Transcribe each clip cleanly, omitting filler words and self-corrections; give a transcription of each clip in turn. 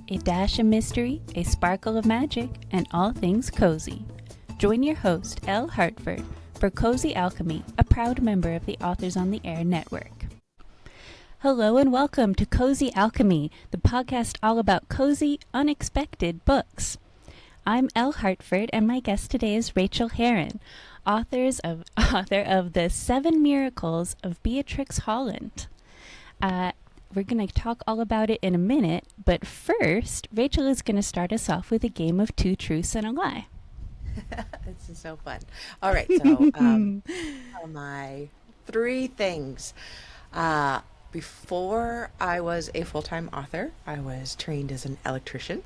A dash of mystery, a sparkle of magic, and all things cozy. Join your host, Elle Hartford, for Cozy Alchemy, a proud member of the Authors on the Air network. Hello and welcome to Cozy Alchemy, the podcast all about cozy, unexpected books. I'm Elle Hartford, and my guest today is Rachael Herron, author of The 7 Miracles of Beatrix Holland. We're going to talk all about it in a minute, but first, Rachael is going to start us off with a game of 2 truths and a lie. This is so fun. All right, so my 3 things. Before I was a full-time author, I was trained as an electrician.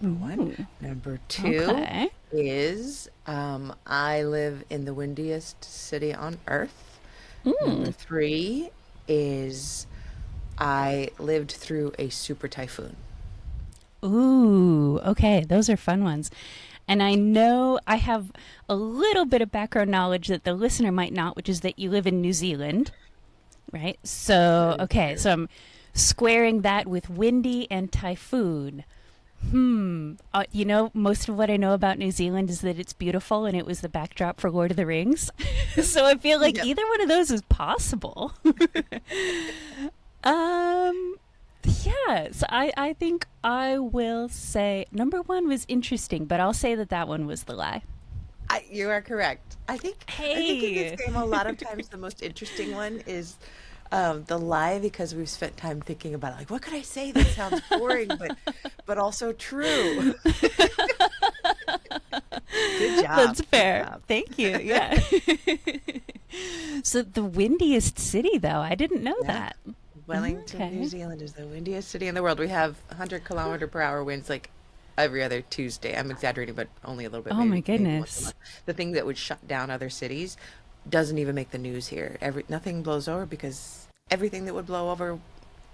Number 1. Number 2 is I live in the windiest city on earth. Number 3 is I lived through a super typhoon. Ooh, okay. Those are fun ones. And I know I have a little bit of background knowledge that the listener might not, which is that you live in New Zealand, right? So, okay, so I'm squaring that with windy and typhoon. Most of what I know about New Zealand is that it's beautiful and it was the backdrop for Lord of the Rings. So I feel like either one of those is possible. So I think I will say number 1 was interesting, but I'll say that one was the lie. You are correct. I think in this game a lot of times the most interesting one is the lie, because we've spent time thinking about it, like, what could I say that sounds boring but also true. Good job. That's fair. Thank you. Yeah. So the windiest city, though, I didn't know that. Wellington, New Zealand is the windiest city in the world. We have 100-kilometer-per-hour winds like every other Tuesday. I'm exaggerating, but only a little bit. Oh, my goodness. The thing that would shut down other cities doesn't even make the news here. Nothing blows over because everything that would blow over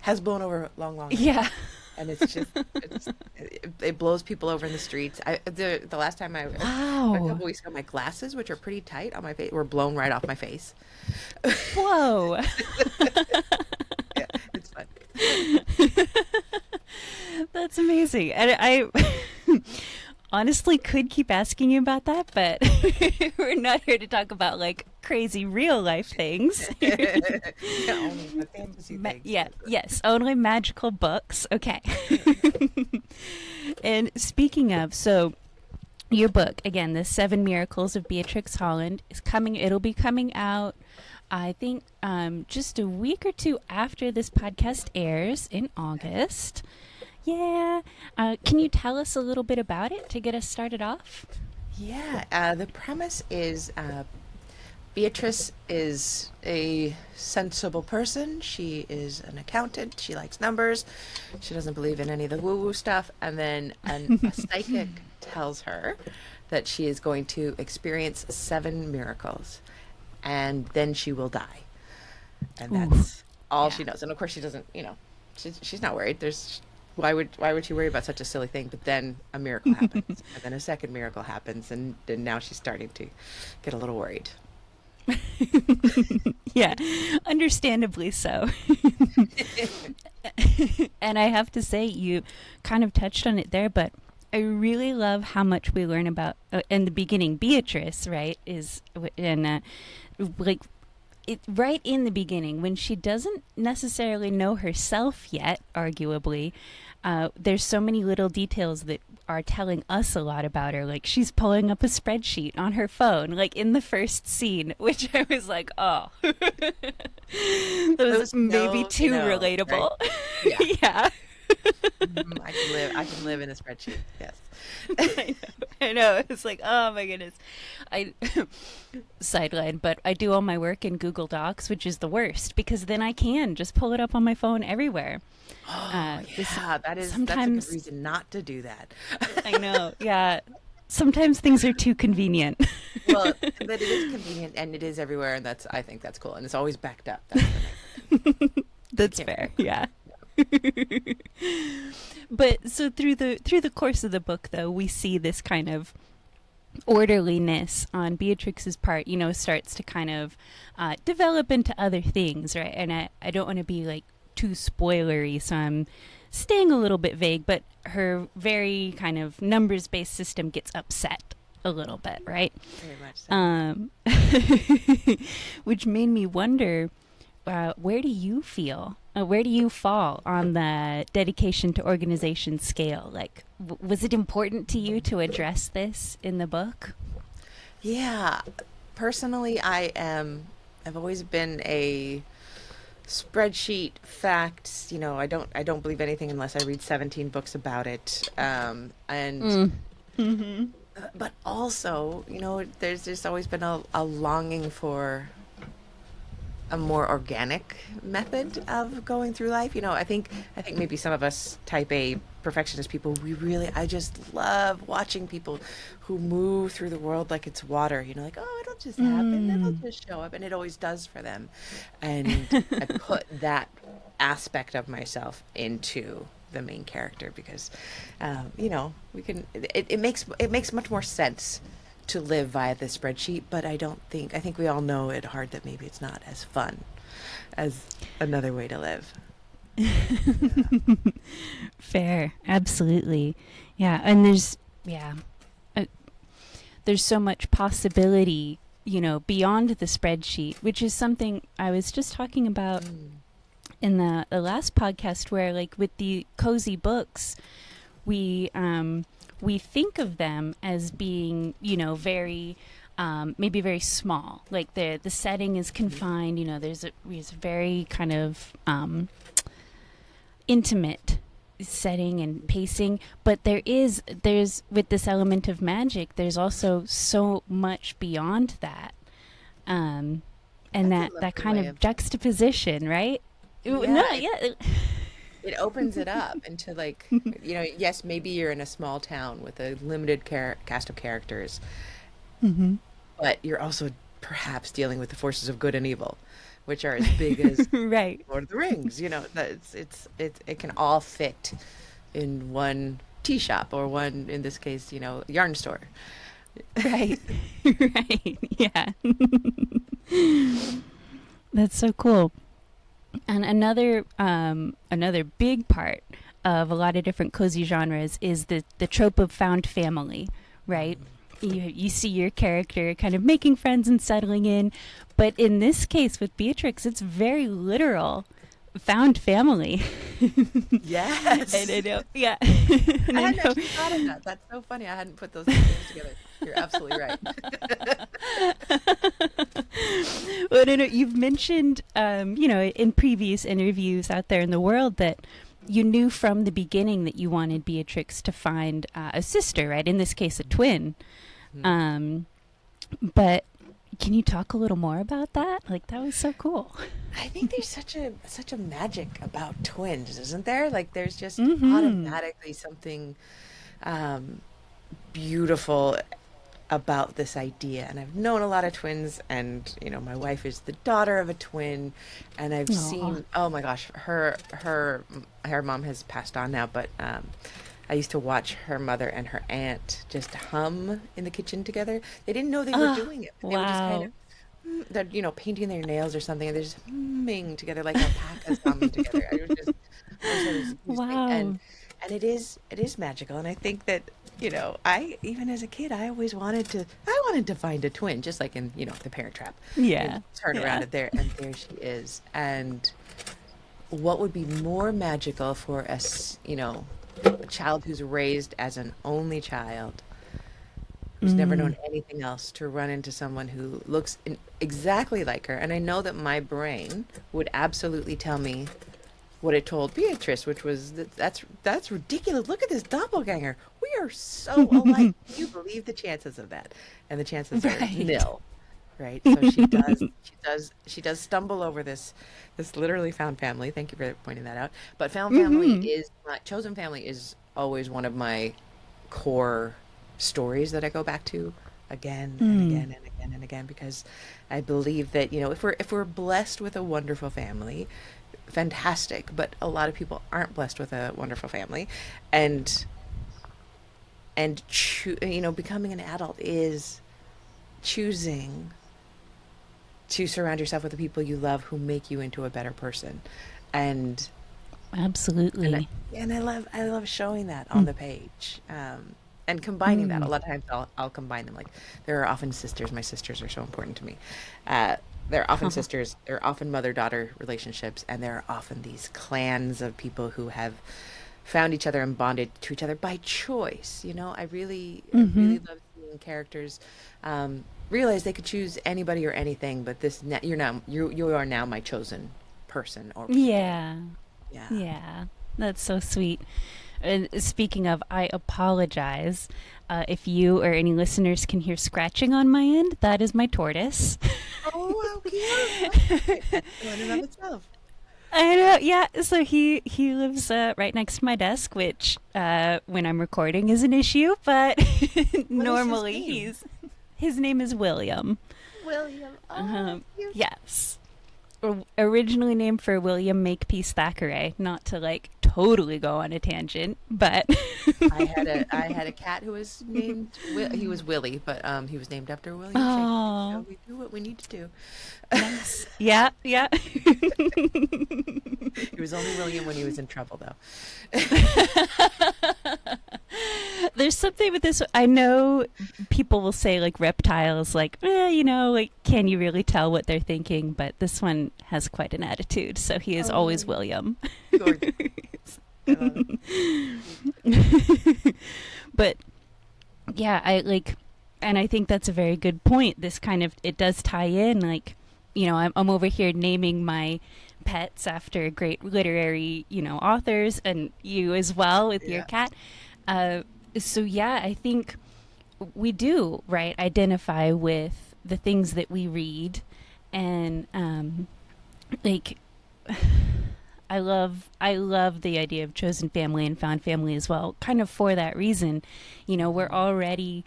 has blown over long ago. Yeah. And it's just, it blows people over in the streets. The last time a couple weeks ago, my glasses, which are pretty tight on my face, were blown right off my face. Whoa. Yeah, it's fun. That's amazing. And I honestly could keep asking you about that, but we're not here to talk about like crazy real life things. Only the fantasy things. Yes, only magical books. Okay. And speaking of, so your book, again, The 7 Miracles of Beatrix Holland, is coming. It'll be coming out, I think, just a week or 2 after this podcast airs in August. Yeah. Can you tell us a little bit about it to get us started off? Yeah. The premise is Beatrice is a sensible person. She is an accountant. She likes numbers. She doesn't believe in any of the woo-woo stuff. And then a psychic tells her that she is going to experience 7 miracles. And then she will die. And that's all she knows. And of course she doesn't, she's not worried. Why would she worry about such a silly thing? But then a miracle happens, and then a second miracle happens, and now she's starting to get a little worried. Yeah, understandably so. And I have to say, you kind of touched on it there, but I really love how much we learn about in the beginning. Beatrice, right, is right in the beginning, when she doesn't necessarily know herself yet, arguably, there's so many little details that are telling us a lot about her. Like, she's pulling up a spreadsheet on her phone, like in the first scene, which I was like, oh, that was maybe too relatable. Right? Yeah. I can live in a spreadsheet. Yes. I know. It's like, oh my goodness. I sideline, but I do all my work in Google Docs, which is the worst because then I can just pull it up on my phone everywhere. That's a good reason not to do that. I know. Yeah. Sometimes things are too convenient. Well, but it is convenient and it is everywhere, and I think that's cool, and it's always backed up. That's the nice thing. That's fair. Yeah. But so through the course of the book, though, we see this kind of orderliness on Beatrix's part, starts to kind of develop into other things, right? And I don't want to be like too spoilery, so I'm staying a little bit vague, but her very kind of numbers-based system gets upset a little bit, right? Very much so. Which made me wonder, where do you feel? Where do you fall on the dedication to organization scale? Like, was it important to you to address this in the book? Yeah, personally, I've always been a spreadsheet facts. I don't believe anything unless I read 17 books about it. But also, there's just always been a longing for a more organic method of going through life. I think maybe some of us type A perfectionist people, I just love watching people who move through the world like it's water, like, oh, it'll just happen, it'll just show up, and it always does for them. And I put that aspect of myself into the main character because, it makes much more sense to live via the spreadsheet, but I think we all know at heart that maybe it's not as fun as another way to live. Fair, absolutely. Yeah, and there's so much possibility, beyond the spreadsheet, which is something I was just talking about in the last podcast, where like with the cozy books, we think of them as being, very, maybe very small. Like the setting is confined. There's a very kind of intimate setting and pacing. But there's with this element of magic, there's also so much beyond that, and that kind of juxtaposition, right? Yeah. It opens it up into like, yes, maybe you're in a small town with a limited cast of characters, but you're also perhaps dealing with the forces of good and evil, which are as big as right. Lord of the Rings. It can all fit in one tea shop or one, in this case, yarn store. Right. Right. Yeah. That's so cool. And another big part of a lot of different cozy genres is the trope of found family, right? You see your character kind of making friends and settling in, but in this case with Beatrix, it's very literal found family. Yes. And I know, yeah. I hadn't actually thought of that. That's so funny. I hadn't put those things together. You're absolutely right. Well, no, you've mentioned, in previous interviews out there in the world that you knew from the beginning that you wanted Beatrix to find a sister, right? In this case, a twin. But can you talk a little more about that? Like, that was so cool. I think there's such a magic about twins, isn't there? Like, there's just automatically something beautiful about this idea. And I've known a lot of twins, and my wife is the daughter of a twin, and I've seen, oh my gosh, her mom has passed on now, but I used to watch her mother and her aunt just hum in the kitchen together. They didn't know they were doing it. They were just kind of they're painting their nails or something, and they're just humming together like alpacas humming together. Wow. And it is magical, and I think that I, even as a kid, I always wanted to find a twin, just like in The Parent Trap. Yeah. Turn around and there she is. And what would be more magical for a child who's raised as an only child, who's never known anything else, to run into someone who looks exactly like her. And I know that my brain would absolutely tell me what it told Beatrice, which was that's ridiculous. Look at this doppelganger. We are so alike. Can you believe the chances of that? And the chances are nil. Right? So she does stumble over this literally found family. Thank you for pointing that out. But found family chosen family is always one of my core stories that I go back to again and again and again and again, because I believe that, if we're blessed with a wonderful family, fantastic, but a lot of people aren't blessed with a wonderful family, and becoming an adult is choosing to surround yourself with the people you love who make you into a better person. And Absolutely. And I love showing that on the page. And combining that. A Mm. lot of times I'll combine them. Like, there are often sisters. My sisters are so important to me. There are often sisters. There are often mother-daughter relationships, and there are often these clans of people who have found each other and bonded to each other by choice. I really love seeing characters realize they could choose anybody or anything, but you are now my chosen person or thing. Yeah. Yeah. Yeah. That's so sweet. And speaking of, I apologize if you or any listeners can hear scratching on my end. That is my tortoise. Oh, how cute! That's in and of itself. I know, yeah. So he lives right next to my desk, which when I'm recording is an issue, but What is his normally name? his name is William. William. Oh, Um, cute. yes, originally named for William Makepeace Thackeray. Not to like totally go on a tangent, but I had a cat who was named he was Willie, but he was named after William Shakespeare. oh, So we do what we need to do. nice. Yeah, yeah. He was only William when he was in trouble, though. There's something with this. I know people will say like reptiles, like, like, can you really tell what they're thinking? But this one has quite an attitude, so he is always Oh, William. gorgeous. I love it. But yeah, I like, and I think that's a very good point. This kind of, it does tie in, like, I'm over here naming my pets after great literary, authors, and you as well with your Yeah. cat. So yeah, I think we do, right, identify with the things that we read, and like I love the idea of chosen family and found family as well, kind of for that reason. We're already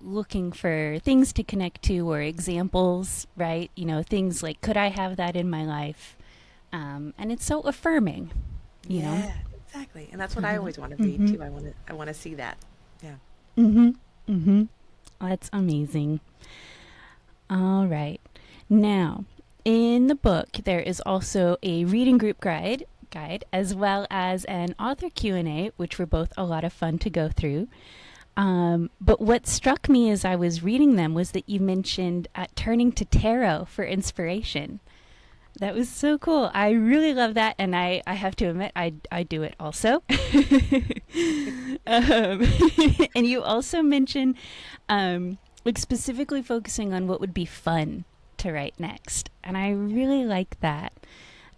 looking for things to connect to or examples, right? Things like, could I have that in my life? And it's so affirming, you know? Yeah, exactly. And that's what I always want to read Mm-hmm. too. I want to see that. Yeah. Mm-hmm. Mm-hmm. That's amazing. All right. Now, in the book, there is also a reading group guide as well as an author Q&A, which were both a lot of fun to go through. But what struck me as I was reading them was that you mentioned turning to tarot for inspiration. That was so cool. I really love that, and I have to admit, I do it also. um, and you also mentioned like specifically focusing on what would be fun to write next, and I really like that.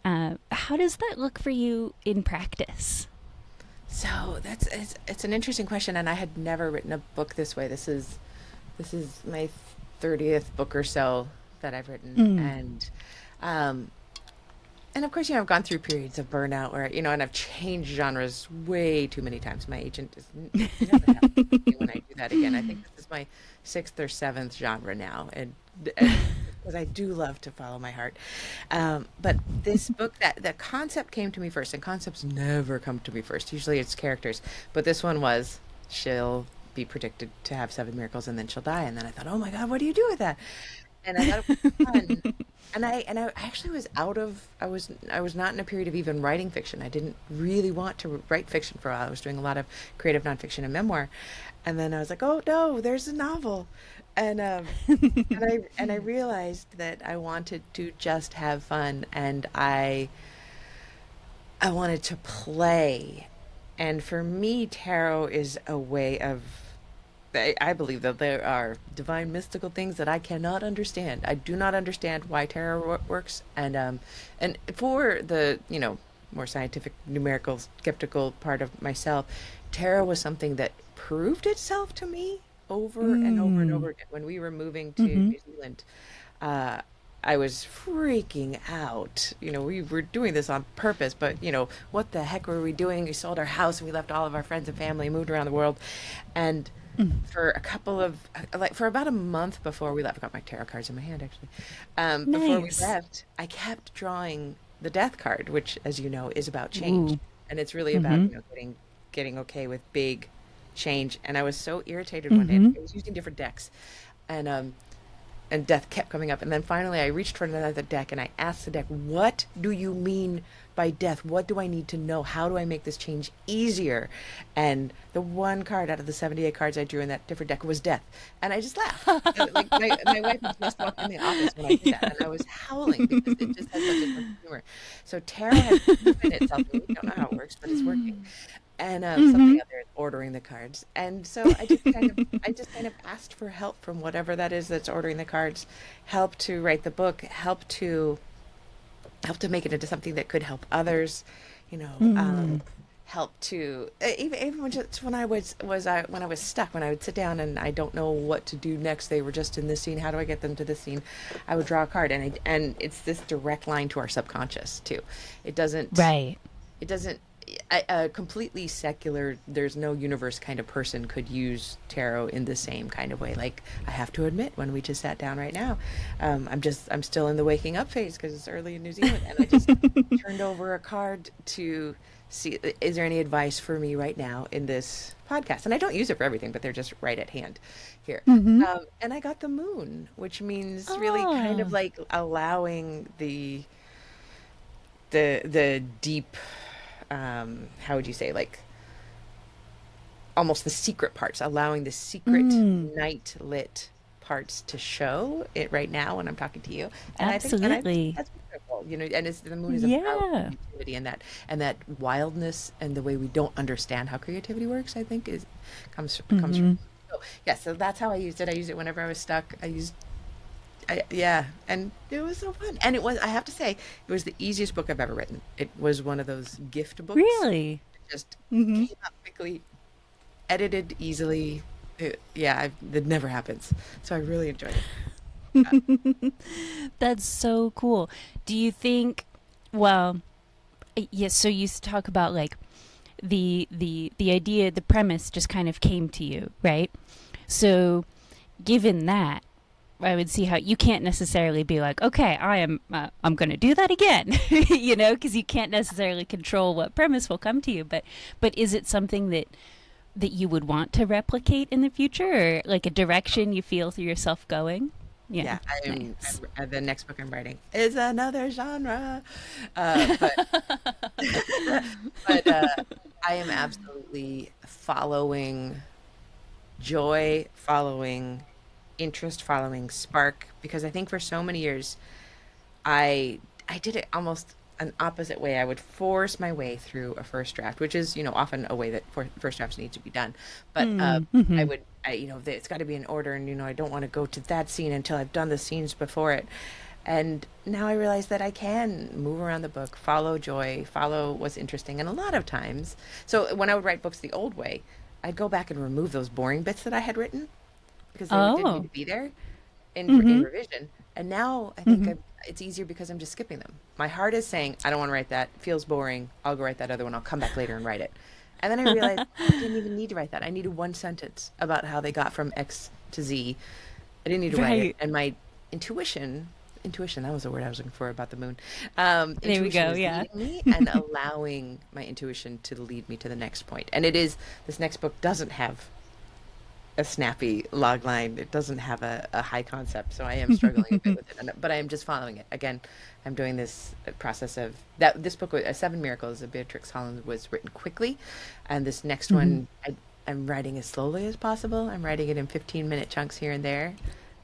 How does that look for you in practice? So it's an interesting question, and I had never written a book this way. This is my 30th book or so that I've written, Mm. um, and of course, I've gone through periods of burnout where, and I've changed genres way too many times. My agent is never happy with me when I do that again. I think this is my sixth or seventh genre now, and because I do love to follow my heart. But this book, that the concept came to me first, and concepts never come to me first. Usually it's characters, but this one was, she'll be predicted to have 7 miracles and then she'll die. And then I thought, oh my God, what do you do with that? And I thought it was fun. And I actually was I was not in a period of even writing fiction. I didn't really want to write fiction for a while. I was doing a lot of creative nonfiction and memoir, and then I was like, oh no, there's a novel, and I realized that I wanted to just have fun, and I wanted to play, and for me, tarot is a way of, I believe that there are divine mystical things that I cannot understand. I do not understand why tarot works, and for the more scientific, numerical, skeptical part of myself, tarot was something that proved itself to me over and over and Mm. over again. When we were moving to Mm-hmm. New Zealand, uh, I was freaking out. We were doing this on purpose, but what the heck were we doing? We sold our house and we left all of our friends and family, moved around the world, and for for about a month before we left, I got my tarot cards in my hand actually. Before we Nice. left, I kept drawing the death card, which, as you know, is about change, Ooh. and it's really about Mm-hmm. getting okay with big change. And I was so irritated one day. Mm-hmm. I was using different decks, and death kept coming up. And then finally, I reached for another deck and I asked the deck, "What do you mean by death. What do I need to know? How do I make this change easier? And the one card out of the 78 cards I drew in that different deck was death. And I just laughed. Like my wife just walked in the office when I did that, and I was howling because it just has such a sense of humor. So tarot has proven itself. We don't know how it works, but it's working. And something other is ordering the cards. And so I just kind of asked for help from whatever that is that's ordering the cards, help to write the book, help to make it into something that could help others, help to even when I was stuck, when I would sit down and I don't know what to do next, they were just in this scene, how do I get them to this scene? I would draw a card, and it's this direct line to our subconscious too. It doesn't a completely secular, there's no universe kind of person could use tarot in the same kind of way. Like, I have to admit, when we just sat down right now, I'm still in the waking up phase because it's early in New Zealand, and I just turned over a card to see, is there any advice for me right now in this podcast? And I don't use it for everything, but they're just right at hand here. And I got the moon, which means really kind of like allowing the deep, how would you say, like almost the secret parts, allowing the secret night lit parts to show it right now when I'm talking to you. And Absolutely. I think that's beautiful, and the moon is about creativity and that wildness and the way we don't understand how creativity works, I think comes from. So that's how I used it. I used it whenever I was stuck. And it was so fun. And I have to say, it was the easiest book I've ever written. It was one of those gift books. Really? It just came out quickly, edited easily. That never happens. So I really enjoyed it. That's so cool. Do you think, well, yes, so you talk about like the idea, the premise just kind of came to you, right? So given that, I would see how you can't necessarily be like, okay, I'm going to do that again, because you can't necessarily control what premise will come to you. But is it something that you would want to replicate in the future, or like a direction you feel yourself going? Yeah, nice. The next book I'm writing is another genre, but I am absolutely following joy, following interest, following spark, because I think for so many years I did it almost an opposite way. I would force my way through a first draft, which is often a way that first drafts need to be done, but it's got to be in order, and I don't want to go to that scene until I've done the scenes before it. And now I realize that I can move around the book, follow joy, follow what's interesting. And a lot of times, so when I would write books the old way, I'd go back and remove those boring bits that I had written because they didn't need to be there in revision. And now I think it's easier because I'm just skipping them. My heart is saying, I don't want to write that. It feels boring. I'll go write that other one. I'll come back later and write it. And then I realized I didn't even need to write that. I needed one sentence about how they got from X to Z. I didn't need to write it. And my intuition, that was the word I was looking for about the moon. There we go, yeah. Me and allowing my intuition to lead me to the next point. And this next book doesn't have a snappy log line. It doesn't have a high concept, so I am struggling a bit with it. But I am just following it. Again, I'm doing this process of that. This book, Seven Miracles of Beatrix Holland, was written quickly, and this next one, I'm writing as slowly as possible. I'm writing it in 15-minute chunks here and there,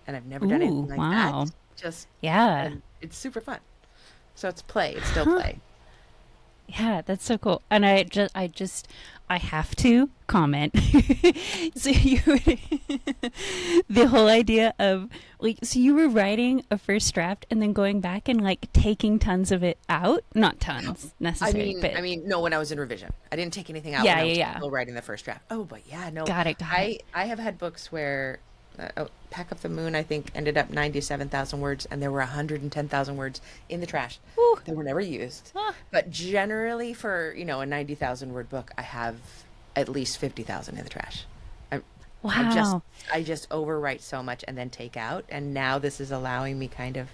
and I've never done anything like that. Just and it's super fun. So it's play. It's still play. Yeah, that's so cool. And I have to comment. So the whole idea of so you were writing a first draft and then going back and taking tons of it out, not tons necessarily. No, when I was in revision, I didn't take anything out. When I was still writing the first draft. Oh, but no. Got it. I have had books where Pack Up the Moon, I think, ended up 97,000 words, and there were 110,000 words in the trash. Ooh. That were never used. But generally for, a 90,000 word book, I have at least 50,000 in the trash. Wow. I just overwrite so much and then take out, and now this is allowing me kind of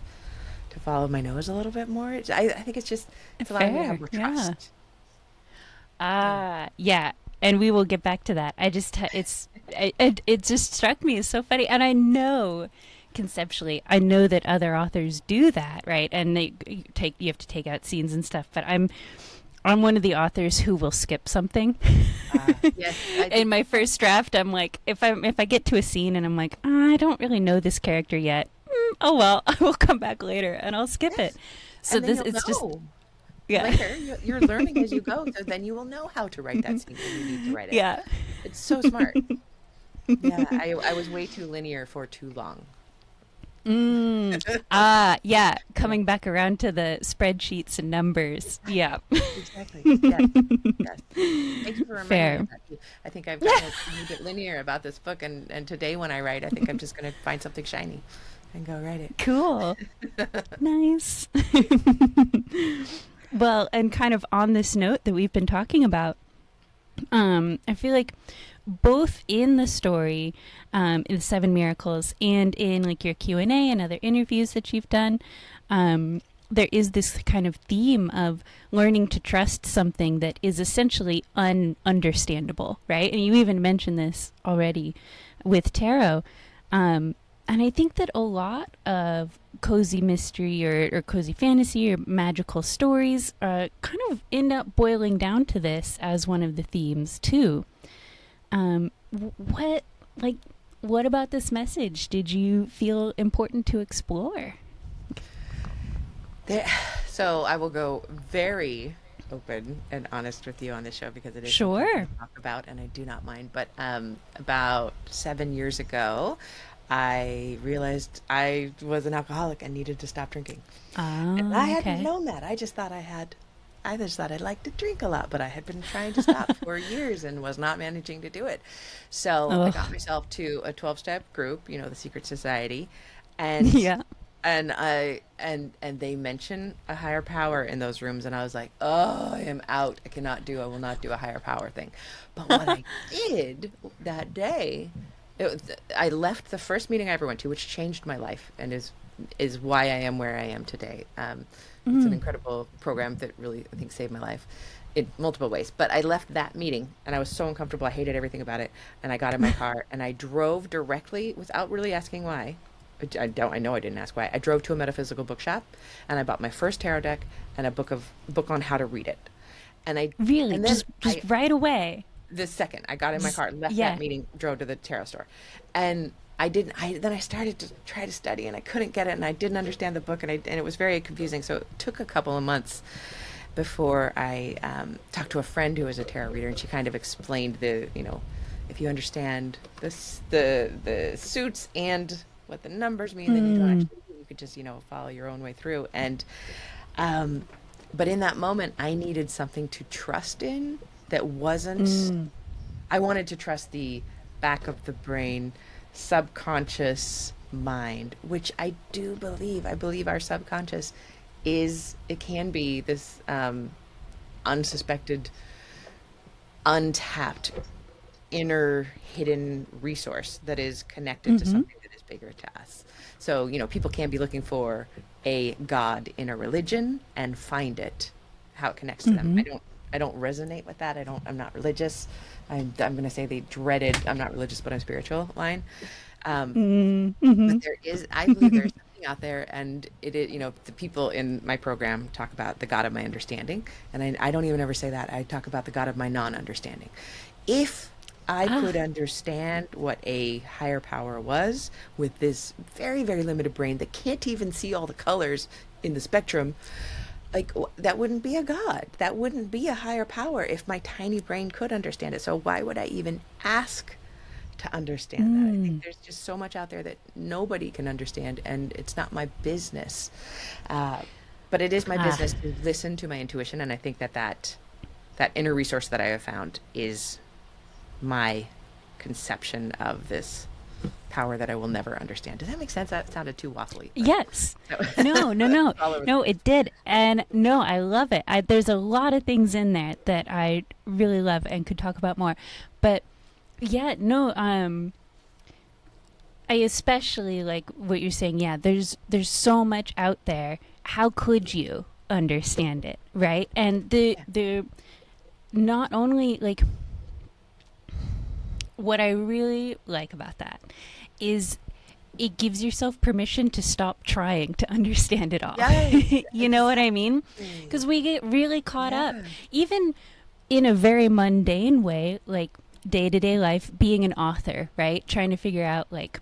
to follow my nose a little bit more. I think it's allowing me to have more trust. Yeah. And we will get back to that. It just struck me as so funny. And I know, conceptually, I know that other authors do that, right? And you have to take out scenes and stuff, but I'm one of the authors who will skip something. Yes, In my first draft, I'm like, if I get to a scene and I'm like, I don't really know this character yet. Oh well, I will come back later and I'll skip it. So and then this you'll it's just know. yeah. Later, you're learning as you go, so then you will know how to write that scene when you need to write it. Yeah. It's so smart. Yeah, I was way too linear for too long. Yeah, coming back around to the spreadsheets and numbers. Yeah. Exactly. Yes. Yes. Thanks for reminding Fair. me of that. I think I've gotten a bit linear about this book, and today when I write, I think I'm just going to find something shiny and go write it. Cool. Nice. Well, and kind of on this note that we've been talking about, I feel like both in the story, in the Seven Miracles, and in like your Q&A and other interviews that you've done, there is this kind of theme of learning to trust something that is essentially ununderstandable, right? And you even mentioned this already with tarot. And I think that a lot of cozy mystery or cozy fantasy or magical stories kind of end up boiling down to this as one of the themes too. What about this message did you feel important to explore? So I will go very open and honest with you on this show because it is Sure. something to talk about, and I do not mind. But about 7 years ago, I realized I was an alcoholic and needed to stop drinking. And I hadn't known that. I just thought I'd like to drink a lot, but I had been trying to stop for years and was not managing to do it. So I got myself to a 12-step group, the secret society, and Yeah. and they mention a higher power in those rooms, and I was like, oh, I am out. I will not do a higher power thing. But what I did that day, I left the first meeting I ever went to, which changed my life and is why I am where I am today. It's an incredible program that really, I think, saved my life in multiple ways. But I left that meeting and I was so uncomfortable. I hated everything about it. And I got in my car and I drove directly, without really asking why. I know I didn't ask why. I drove to a metaphysical bookshop and I bought my first tarot deck and a book on how to read it. And I Really? and then Just right away? the second I got in my car, left that meeting, drove to the tarot store, and then I started to try to study, and I couldn't get it, and I didn't understand the book, and it was very confusing. So it took a couple of months before I talked to a friend who was a tarot reader, and she kind of explained if you understand the suits and what the numbers mean, then you don't actually, you could just follow your own way through. And but in that moment, I needed something to trust in. That wasn't, I wanted to trust the back of the brain, subconscious mind, which I do believe. I believe our subconscious it can be this unsuspected, untapped, inner hidden resource that is connected to something that is bigger to us. So, people can be looking for a God in a religion and find it, how it connects to them. I don't resonate with that. I'm not religious. I'm going to say the dreaded, I'm not religious, but I'm spiritual line. But I believe there's something out there, and it is, the people in my program talk about the God of my understanding. And I don't even ever say that. I talk about the God of my non-understanding. If I could understand what a higher power was with this very, very limited brain that can't even see all the colors in the spectrum, that wouldn't be a God. That wouldn't be a higher power if my tiny brain could understand it. So why would I even ask to understand that? I think there's just so much out there that nobody can understand, and it's not my business. But it is my business to listen to my intuition, and I think that inner resource that I have found is my conception of this power that I will never understand. Does that make sense? That sounded too waffly. Yes. No, it did. And no, I love it. There's a lot of things in there that I really love and could talk about more. But yeah, no, I especially like what you're saying. Yeah, there's so much out there. How could you understand it, right? And the not only like what I really like about that is it gives yourself permission to stop trying to understand it all. Yes, You know what I mean? exactly. Because we get really caught up, Yeah. even in a very mundane way, like day-to-day life, being an author, right? Trying to figure out, like,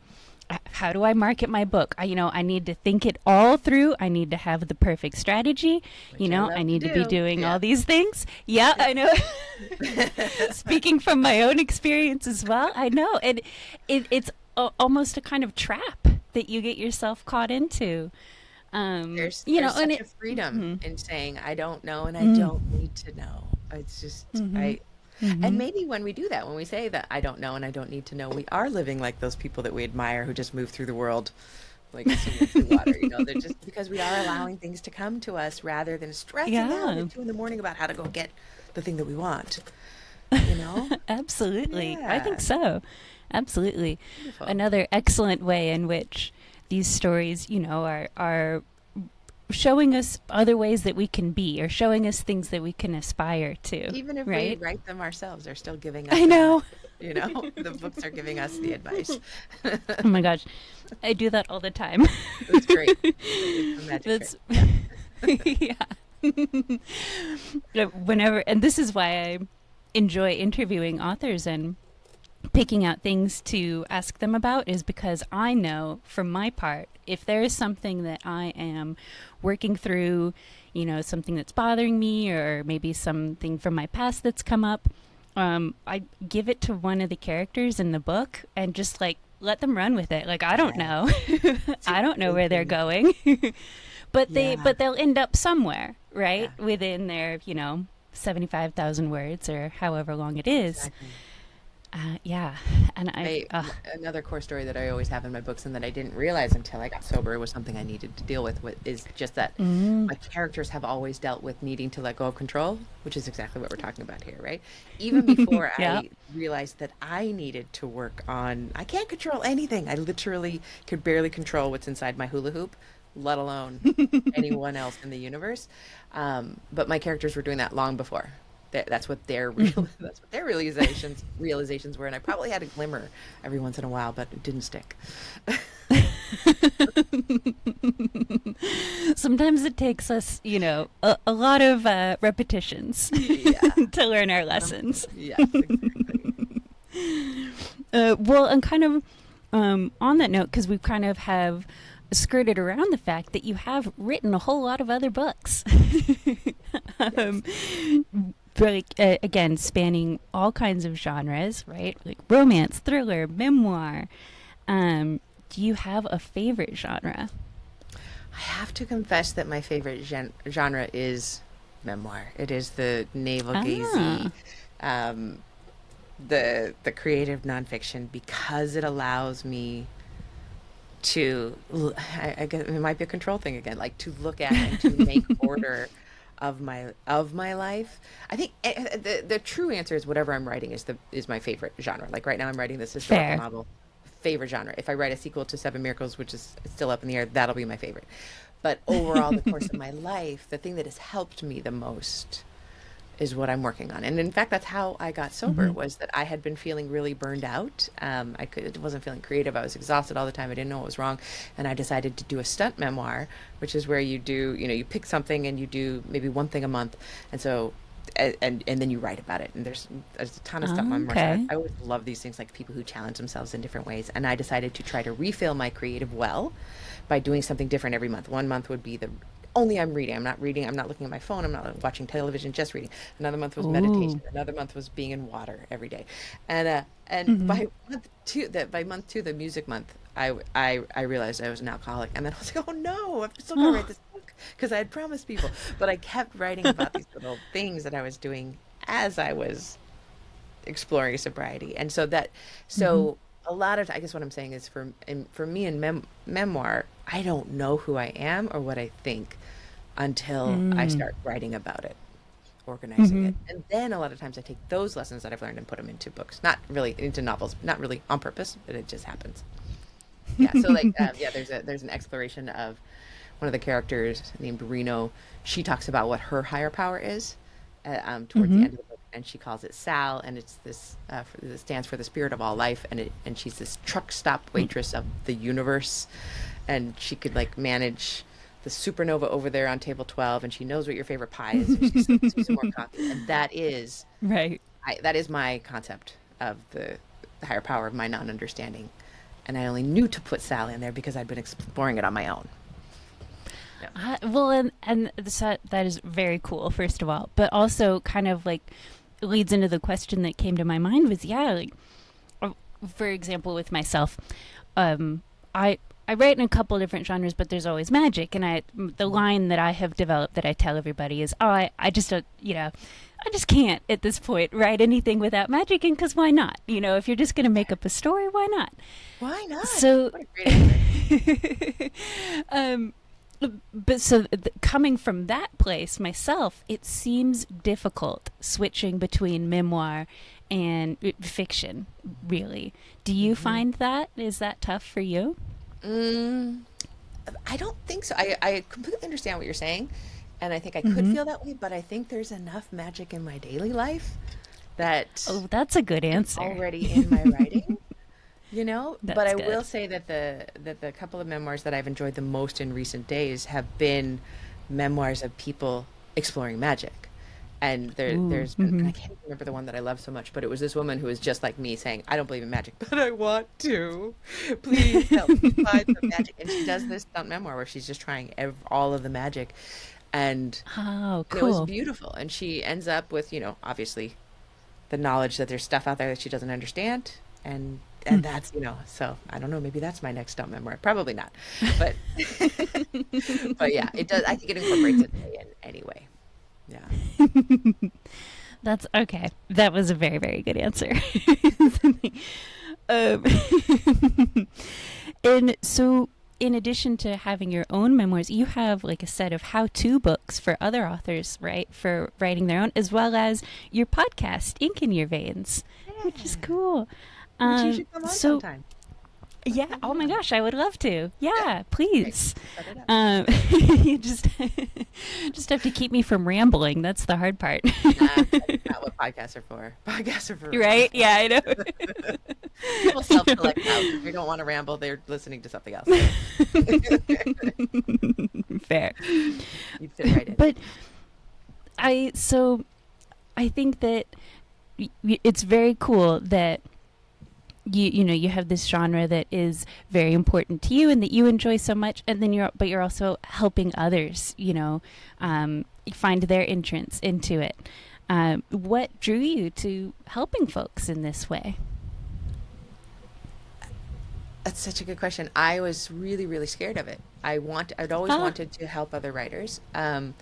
how do I market my book? I need to think it all through. I need to have the perfect strategy. Which I love I to need to be do. doing Yeah. all these things. Yeah, I know. Speaking from my own experience as well, I know. And it's almost a kind of trap that you get yourself caught into. There's And such it, a freedom Mhm. in saying I don't know and I Mm. don't need to know. It's just Mhm. and Mhm. maybe when we do that, when we say that I don't know and I don't need to know, we are living like those people that we admire who just move through the world like swimming through water. They're just because we are allowing things to come to us rather than stressing out Yeah. at 2 a.m. about how to go get the thing that we want. You know? Absolutely. I Yeah. think so. Absolutely. Beautiful. Another excellent way in which these stories, are showing us other ways that we can be, or showing us things that we can aspire to, Even if we right? write them ourselves, they're still giving us I know. advice. The books are giving us the advice. Oh my gosh. I do that all the time. That's great. It's a magic That's trick. yeah. Whenever, and this is why I enjoy interviewing authors and picking out things to ask them about, is because I know, for my part, if there is something that I am working through, something that's bothering me, or maybe something from my past that's come up, I give it to one of the characters in the book and just like let them run with it. Like, I don't Yeah. know. I don't know where they're going. But Yeah. they'll end up somewhere, right? Yeah. Within their, 75,000 words or however long it is. Exactly. Yeah. And Another core story that I always have in my books and that I didn't realize until I got sober was something I needed to deal with is just that my characters have always dealt with needing to let go of control, which is exactly what we're talking about here, right? Even before Yeah. I realized that I needed to work on, I can't control anything. I literally could barely control what's inside my hula hoop, let alone anyone else in the universe. But my characters were doing that long before. That's what their realizations were, and I probably had a glimmer every once in a while, but it didn't stick. Sometimes it takes us, a lot of repetitions Yeah. to learn our lessons. Yes, exactly. Well, and kind of on that note, because we kind of have skirted around the fact that you have written a whole lot of other books. Like, again, spanning all kinds of genres, right? Like romance, thriller, memoir. Do you have a favorite genre? I have to confess that my favorite genre is memoir. It is the navel-gazing, the creative nonfiction, because it allows me to, I guess it might be a control thing again, like to look at and to make order of my life. I think the true answer is whatever I'm writing is my favorite genre. Like right now I'm writing this historical Fair. novel. Favorite genre. If I write a sequel to Seven Miracles, which is still up in the air, that'll be my favorite. But overall, the course of my life, the thing that has helped me the most is what I'm working on. And in fact, that's how I got sober, was that I had been feeling really burned out. Wasn't feeling creative. I was exhausted all the time. I didn't know what was wrong. And I decided to do a stunt memoir, which is where you do, you pick something and you do maybe one thing a month. And so, and then you write about it. And there's a ton of stuff on memoirs. Okay. I always love these things, like people who challenge themselves in different ways. And I decided to try to refill my creative well by doing something different every month. One month would be only I'm reading. I'm not looking at my phone. I'm not watching television, just reading. Another month was meditation. Another month was being in water every day. And by month two, the music month, I realized I was an alcoholic. And then I was like, oh no, I'm still going to write this book, because I had promised people. But I kept writing about these little things that I was doing as I was exploring sobriety. And so a lot of, I guess what I'm saying is for me in memoir, I don't know who I am or what I think until I start writing about it, organizing it. And then a lot of times I take those lessons that I've learned and put them into books, not really into novels, not really on purpose, but it just happens. Yeah. So like, there's an exploration of one of the characters named Reno. She talks about what her higher power is towards the end of the book. and she calls it Sal, and it's this it stands for the spirit of all life, and she's this truck stop waitress of the universe, and she could like manage the supernova over there on table 12, and she knows what your favorite pie is, and she's like, some more coffee. And that is right. That is my concept of the higher power of my non-understanding, and I only knew to put Sal in there because I'd been exploring it on my own. Yeah. Well, and that is very cool, first of all, but also kind of like leads into the question that came to my mind was, like, for example, with myself, I write in a couple of different genres, but there's always magic. And the line that I have developed that I tell everybody is, I just don't, I just can't at this point write anything without magic. And because why not? If you're just going to make up a story, why not? Why not? So, what a great answer. But coming from that place myself, it seems difficult switching between memoir and fiction, really. Do you find that? Is that tough for you? I don't think so. I completely understand what you're saying, and I think I could feel that way, but I think there's enough magic in my daily life that... Oh, that's a good answer. ...already in my writing. But I will say that the couple of memoirs that I've enjoyed the most in recent days have been memoirs of people exploring magic. And there's been, I can't remember the one that I love so much, but it was this woman who was just like me saying, I don't believe in magic, but I want to. Please help me find some magic. And she does this stunt memoir where she's just trying all of the magic. And cool. It was beautiful. And she ends up with, obviously the knowledge that there's stuff out there that she doesn't understand. And that's, so I don't know, maybe that's my next stunt memoir. Probably not. But, but yeah, it does. I think it incorporates it in anyway. Yeah. That's okay. That was a very, very good answer. And so in addition to having your own memoirs, you have like a set of how-to books for other authors, right? For writing their own, as well as your podcast, Ink in Your Veins, which is cool. Which you should come on sometime. Yeah. Oh my gosh, I would love to. Yeah, please. You just have to keep me from rambling. That's the hard part. That's not what podcasts are for. Podcasts are for right. Yeah, I know. People self-select out. If they don't want to ramble, they're listening to something else. Fair. You fit right in. But I think that it's very cool that you have this genre that is very important to you and that you enjoy so much, and then you're also helping others, find their entrance into it. What drew you to helping folks in this way? That's such a good question. I was really, really scared of it. I'd always wanted to help other writers. And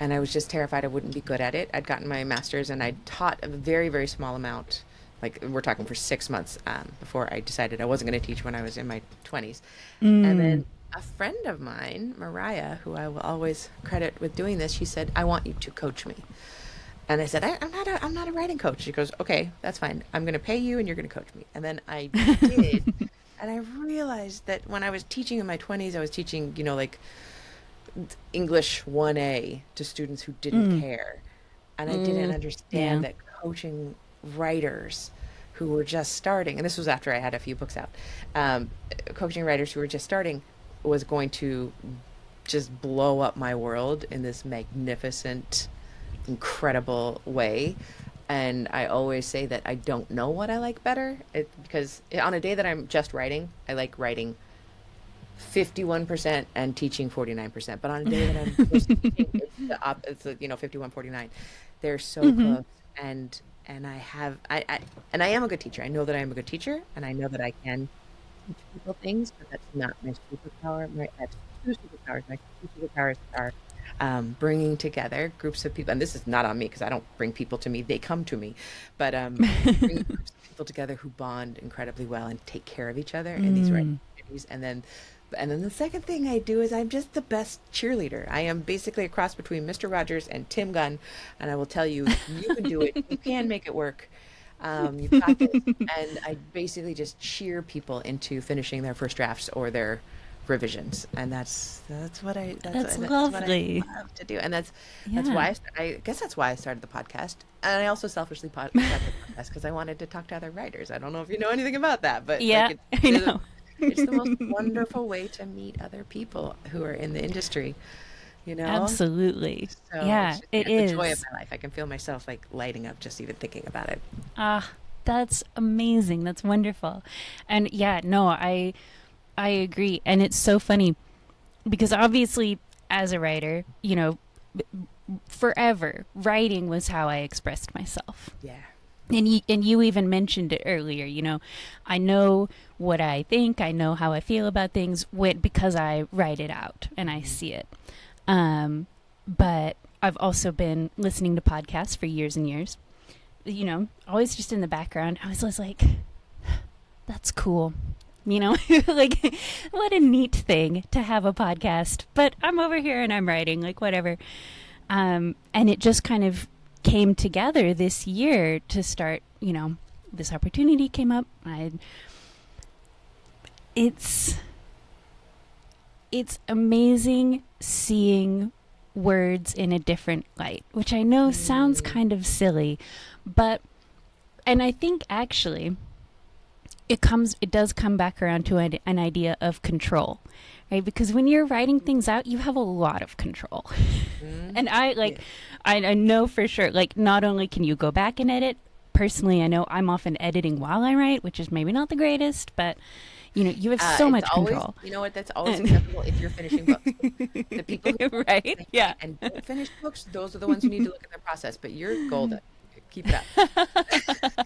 I was just terrified I wouldn't be good at it. I'd gotten my master's and I taught a very, very small amount. Like we're talking for 6 months before I decided I wasn't going to teach when I was in my 20s. And then a friend of mine, Mariah, who I will always credit with doing this, she said, I want you to coach me. And I said, I'm not a writing coach. She goes, okay, that's fine. I'm going to pay you and you're going to coach me. And then I did. And I realized that when I was teaching in my 20s, I was teaching, like English 1A to students who didn't care. And I didn't understand that coaching writers who were just starting, and this was after I had a few books out, coaching writers who were just starting was going to just blow up my world in this magnificent, incredible way. And I always say that I don't know what I like better, because on a day that I'm just writing, I like writing 51% and teaching 49%. But on a day that I'm just teaching, it's 51-49. They're so close. And I am a good teacher. I know that I am a good teacher, and I know that I can teach people things, but that's not my superpower. I have two superpowers. My two superpowers are bringing together groups of people, and this is not on me because I don't bring people to me; they come to me. But bringing groups of people together who bond incredibly well and take care of each other in these writing communities. And then the second thing I do is I'm just the best cheerleader. I am basically a cross between Mr. Rogers and Tim Gunn, and I will tell you, you can do it. You can make it work. You've got this. And I basically just cheer people into finishing their first drafts or their revisions, and that's what I That's what lovely. I love to do, and that's Yeah. why I guess that's why I started the podcast, and I also selfishly started the podcast because I wanted to talk to other writers. I don't know if you know anything about that, but like Yeah, I know. it's the most wonderful way to meet other people who are in the industry, you know. Absolutely. So Yeah, it's just it the joy of is. my life. I can feel myself like lighting up just even thinking about it. Ah, that's amazing. That's wonderful. And yeah, no, I agree. And it's so funny because obviously as a writer, forever writing was how I expressed myself. Yeah. And you even mentioned it earlier, I know what I think, I know how I feel about things because I write it out and I see it. But I've also been listening to podcasts for years and years, always just in the background. I was just like, that's cool. Like, what a neat thing to have a podcast, but I'm over here and I'm writing, like, whatever. And it just kind of came together this year to start, this opportunity came up. It's amazing seeing words in a different light, which I know sounds kind of silly, and I think actually it does come back around to an idea of control, right? Because when you're writing things out, you have a lot of control. And I know for sure, like, not only can you go back and edit, personally, I know I'm often editing while I write, which is maybe not the greatest, but you have so much control. You know what? That's always acceptable if you're finishing books. The people who right? Yeah. and don't finish books, those are the ones who need to look at their process. But you're golden. Keep it up.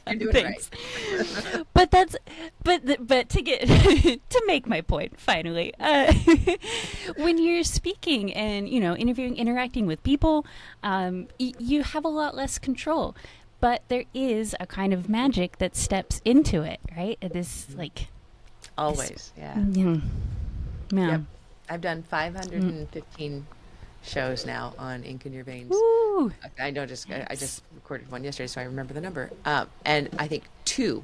You're doing Thanks. it right. But to get to make my point finally, when you're speaking and interviewing, interacting with people, you have a lot less control. But there is a kind of magic that steps into it, right? This Always, yeah. Yeah. Yep. I've done 515 shows now on Ink in Your Veins. Woo. I just recorded one yesterday, so I remember the number. And I think 2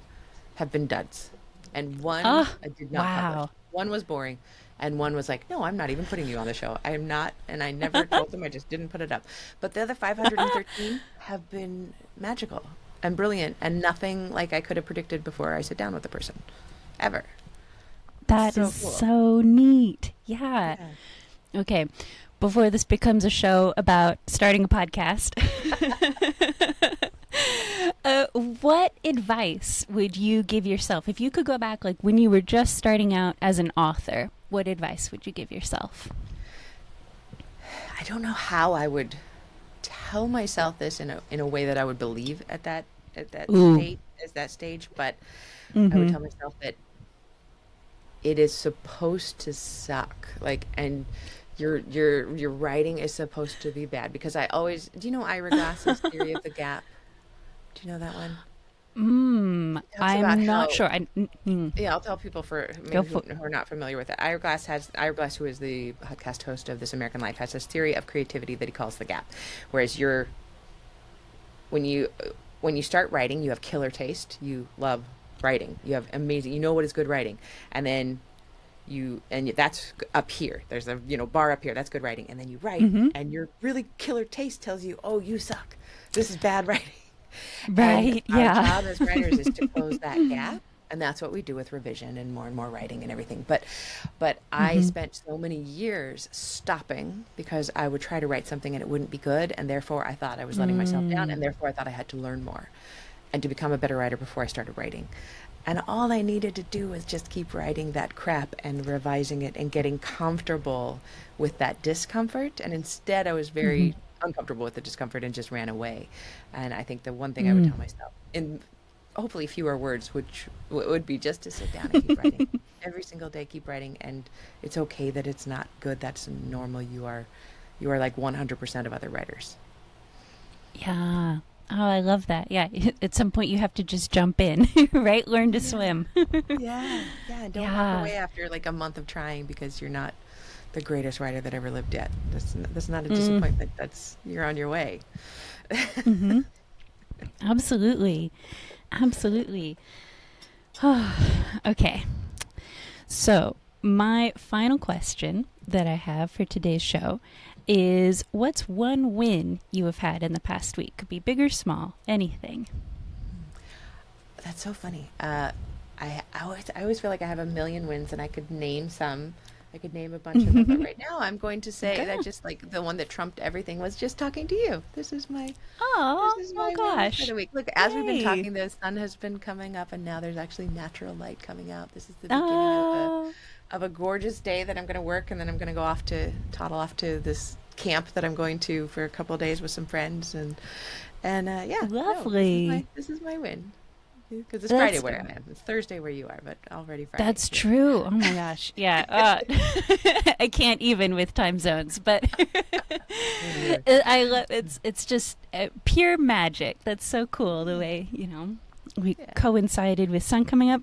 have been duds, and one I did not publish. One was boring, and one was like, no, I'm not even putting you on the show. I am not, and I never told them. I just didn't put it up. But the other 513 have been magical and brilliant, and nothing like I could have predicted before I sit down with the person, ever. That is cool. so neat. Yeah. Okay. Before this becomes a show about starting a podcast, what advice would you give yourself if you could go back, like when you were just starting out as an author? What advice would you give yourself? I don't know how I would tell myself this in a way that I would believe at that stage, but I would tell myself that it is supposed to suck, and your writing is supposed to be bad, because I always, do you know Ira Glass's theory of the gap? Do you know that one? I'm not sure. Yeah, I'll tell people who are not familiar with it. Ira Glass, who is the podcast host of This American Life, has this theory of creativity that he calls the gap. Whereas when you start writing, you have killer taste. You love writing. You have amazing. You know what is good writing, and then that's up here. There's a bar up here. That's good writing, and then you write, and your really killer taste tells you, oh, you suck. This is bad writing. Right. And yeah. Our job as writers is to close that gap, and that's what we do with revision and more writing and everything. But I spent so many years stopping because I would try to write something and it wouldn't be good, and therefore I thought I was letting myself down, and therefore I thought I had to learn more and to become a better writer before I started writing. And all I needed to do was just keep writing that crap and revising it and getting comfortable with that discomfort. And instead I was very uncomfortable with the discomfort and just ran away. And I think the one thing I would tell myself, in hopefully fewer words, which would be just to sit down and keep writing. Every single day, keep writing. And it's okay that it's not good. That's normal. You are like 100% of other writers. Yeah. Oh, I love that. Yeah. At some point you have to just jump in, right? Learn to swim. Yeah. Don't walk away after like a month of trying because you're not the greatest writer that ever lived yet. That's not a disappointment. You're on your way. Absolutely. Okay. So my final question that I have for today's show is, what's one win you have had in the past week? Could be big or small, anything. That's so funny. I always feel like I have a million wins and I could name some. I could name a bunch of them, but right now I'm going to say that just like the one that trumped everything was just talking to you. This is my gosh. win for the week. Look, as we've been talking, the sun has been coming up, and now there's actually natural light coming out. This is the beginning of a gorgeous day that I'm going to work, and then I'm going to toddle off to this camp that I'm going to for a couple of days with some friends, and lovely. No, this is my win. Because it's Friday where I am. It's Thursday where you are, but already Friday. That's true. Oh my gosh. Yeah. I can't even with time zones, but I love it's just pure magic. That's so cool the way, we coincided with sun coming up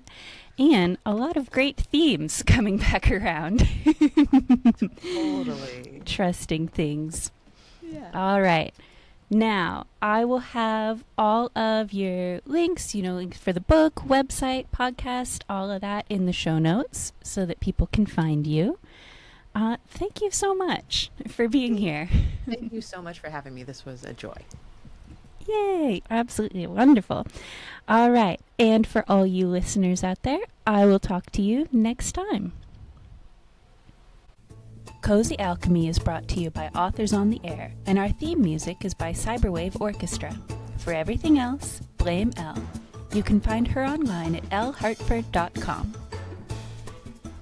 and a lot of great themes coming back around. Totally. Trusting things. Yeah. All right. Now, I will have all of your links, links for the book, website, podcast, all of that in the show notes so that people can find you. Thank you so much for being here. Thank you so much for having me. This was a joy. Yay! Absolutely wonderful. All right. And for all you listeners out there, I will talk to you next time. Cozy Alchemy is brought to you by Authors on the Air, and our theme music is by Cyberwave Orchestra. For everything else, blame Elle. You can find her online at ellehartford.com.